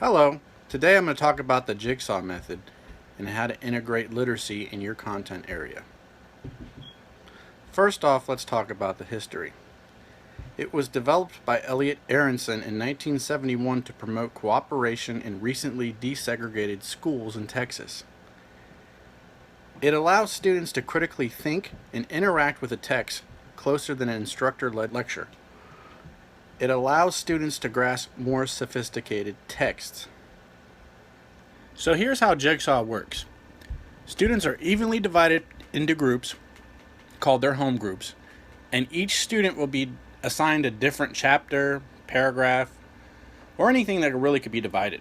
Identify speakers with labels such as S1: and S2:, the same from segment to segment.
S1: Hello, today I'm going to talk about the JigSaw method and how to integrate literacy in your content area. First off, let's talk about the history. It was developed by Elliot Aronson in 1971 to promote cooperation in recently desegregated schools in Texas. It allows students to critically think and interact with a text closer than an instructor-led lecture. It allows students to grasp more sophisticated texts. So here's how JigSaw works. Students are evenly divided into groups called their home groups, and each student will be assigned a different chapter, paragraph, or anything that really could be divided.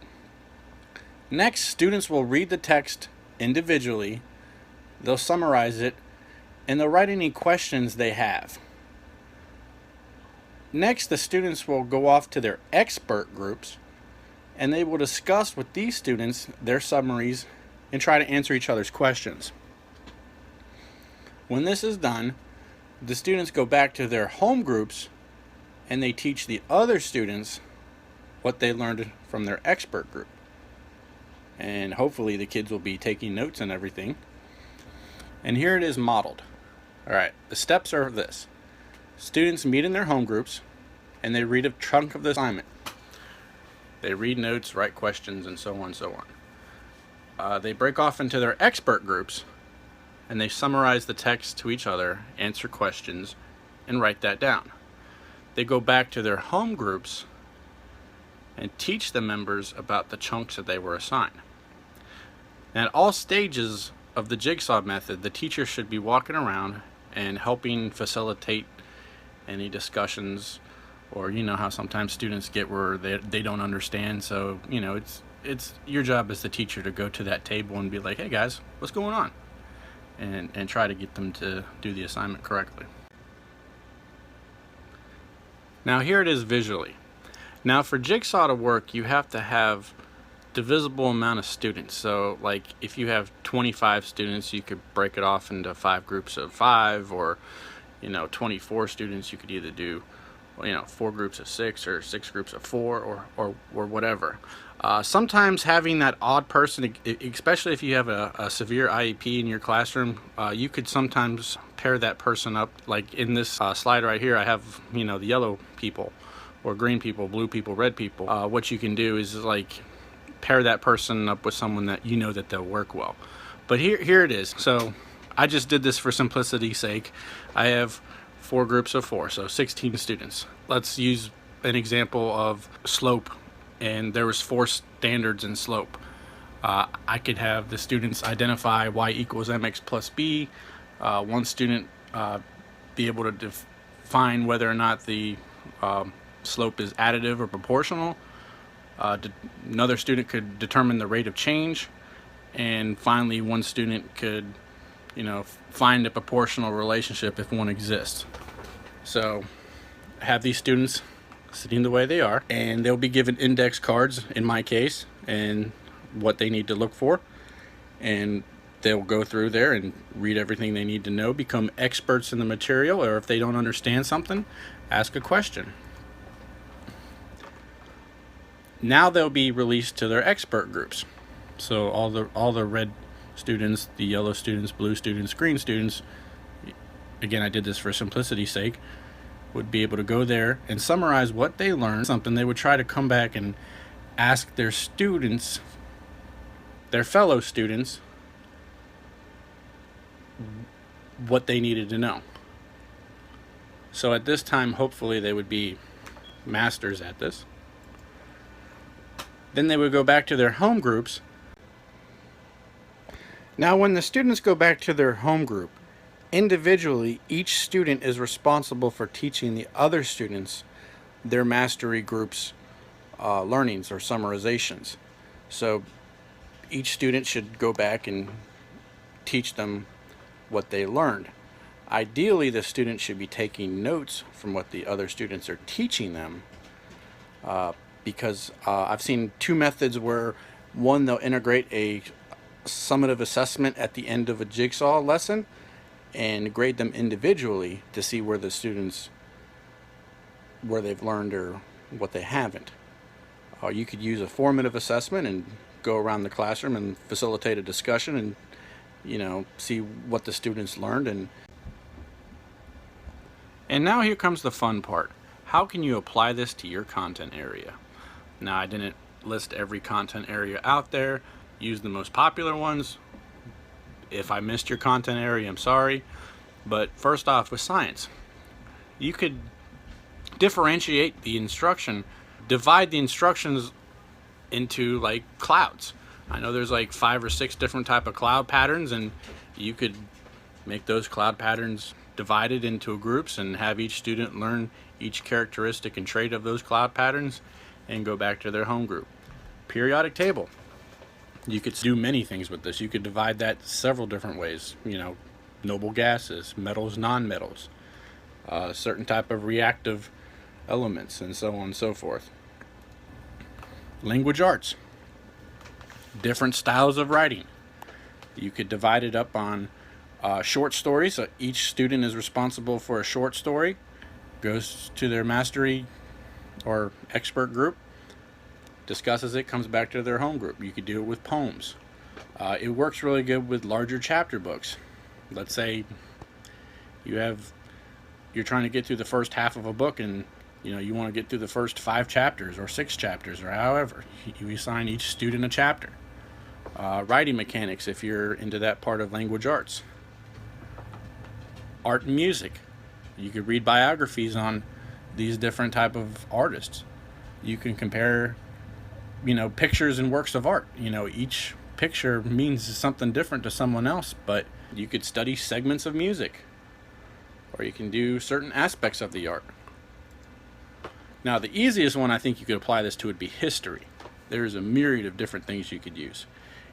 S1: Next, students will read the text individually, they'll summarize it, and they'll write any questions they have. Next, the students will go off to their expert groups, and they will discuss with these students their summaries and try to answer each other's questions. When this is done, the students go back to their home groups and they teach the other students what they learned from their expert group. And hopefully the kids will be taking notes and everything. And here it is modeled. Alright, the steps are this. Students meet in their home groups and they read a chunk of the assignment. They read notes, write questions, and so on and so on. They break off into their expert groups and they summarize the text to each other, answer questions, and write that down. They go back to their home groups and teach the members about the chunks that they were assigned. And at all stages of the JigSaw method, the teacher should be walking around and helping facilitate any discussions, or you know how sometimes students get where they don't understand. So it's your job as the teacher to go to that table and be like, hey guys, what's going on? And try to get them to do the assignment correctly. Now here it is visually. Now for JigSaw to work, you have to have divisible amount of students. So like if you have 25 students, you could break it off into 5 groups of 5, or 24 students, you could either do 4 groups of 6 or 6 groups of 4 or whatever. Sometimes having that odd person, especially if you have a severe IEP in your classroom, you could sometimes pair that person up. Like in this slide right here, I have the yellow people or green people, blue people, red people. What you can do is like pair that person up with someone that that they'll work well. But here it is. So I just did this for simplicity's sake. I have 4 groups of 4, so 16 students. Let's use an example of slope, and there was 4 standards in slope. I could have the students identify y equals mx plus b. One student be able to define whether or not the slope is additive or proportional. Another student could determine the rate of change, and finally one student could find a proportional relationship if one exists. So have these students sitting the way they are, and they'll be given index cards in my case and what they need to look for, and they'll go through there and read everything they need to know, become experts in the material, or if they don't understand something, ask a question. Now they'll be released to their expert groups. So all the red students, the yellow students, blue students, green students, again I did this for simplicity's sake, would be able to go there and summarize what they learned. Something they would try to come back and ask their students, their fellow students, what they needed to know. So at this time, hopefully they would be masters at this. Then they would go back to their home groups. Now when the students go back to their home group, individually each student is responsible for teaching the other students their mastery group's learnings or summarizations. So each student should go back and teach them what they learned. Ideally, the student should be taking notes from what the other students are teaching them, because I've seen 2 methods where one, they'll integrate a summative assessment at the end of a JigSaw lesson and grade them individually to see where the students, where they've learned or what they haven't. You could use a formative assessment and go around the classroom and facilitate a discussion and, see what the students learned. And now here comes the fun part. How can you apply this to your content area? Now, I didn't list every content area out there. Use the most popular ones. If I missed your content area, I'm sorry. But first off, with science, you could differentiate the instruction, divide the instructions into like clouds. I know there's like 5 or 6 different type of cloud patterns, and you could make those cloud patterns divided into groups and have each student learn each characteristic and trait of those cloud patterns and go back to their home group. Periodic table. You could do many things with this. You could divide that several different ways. Noble gases, metals, non-metals, certain type of reactive elements, and so on and so forth. Language arts. Different styles of writing. You could divide it up on short stories. So each student is responsible for a short story, goes to their mastery or expert group, discusses it, comes back to their home group. You could do it with poems. It works really good with larger chapter books. Let's say you're trying to get through the first half of a book, and you want to get through the first 5 chapters or 6 chapters, or however. You assign each student a chapter. Writing mechanics, if you're into that part of language arts. Art and music. You could read biographies on these different type of artists. You can compare pictures and works of art. Each picture means something different to someone else, but you could study segments of music, or you can do certain aspects of the art. Now, the easiest one I think you could apply this to would be history. There's a myriad of different things you could use.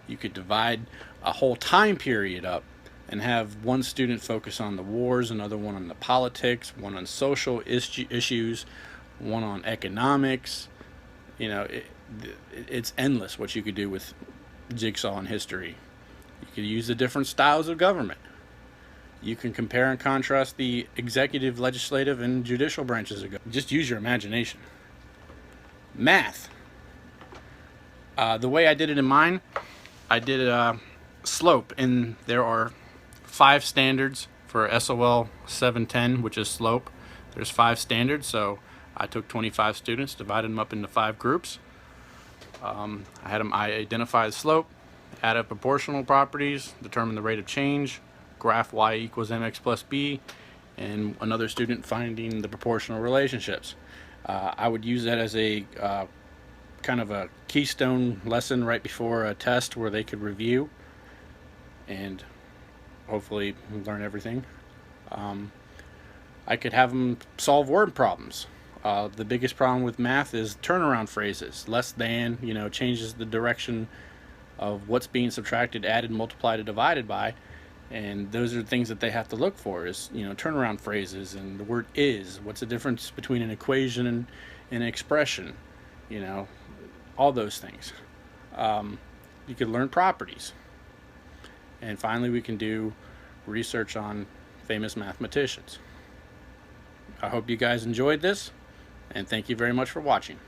S1: You could divide a whole time period up and have one student focus on the wars, another one on the politics, one on social issues, one on economics. It's endless what you could do with Jigsaw and history. You could use the different styles of government. You can compare and contrast the executive, legislative, and judicial branches of government. Just use your imagination. Math. The way I did it in mine, I did a slope, and there are 5 standards for SOL 710, which is slope. There's 5 standards, so I took 25 students, divided them up into 5 groups. I identify the slope, add up proportional properties, determine the rate of change, graph y equals mx plus b, and another student finding the proportional relationships. I would use that as a kind of a keystone lesson right before a test where they could review and hopefully learn everything. I could have them solve word problems. The biggest problem with math is turnaround phrases. Less than, changes the direction of what's being subtracted, added, multiplied, or divided by. And those are things that they have to look for is, turnaround phrases, and the word is. What's the difference between an equation and an expression? All those things. You could learn properties. And finally, we can do research on famous mathematicians. I hope you guys enjoyed this, and thank you very much for watching.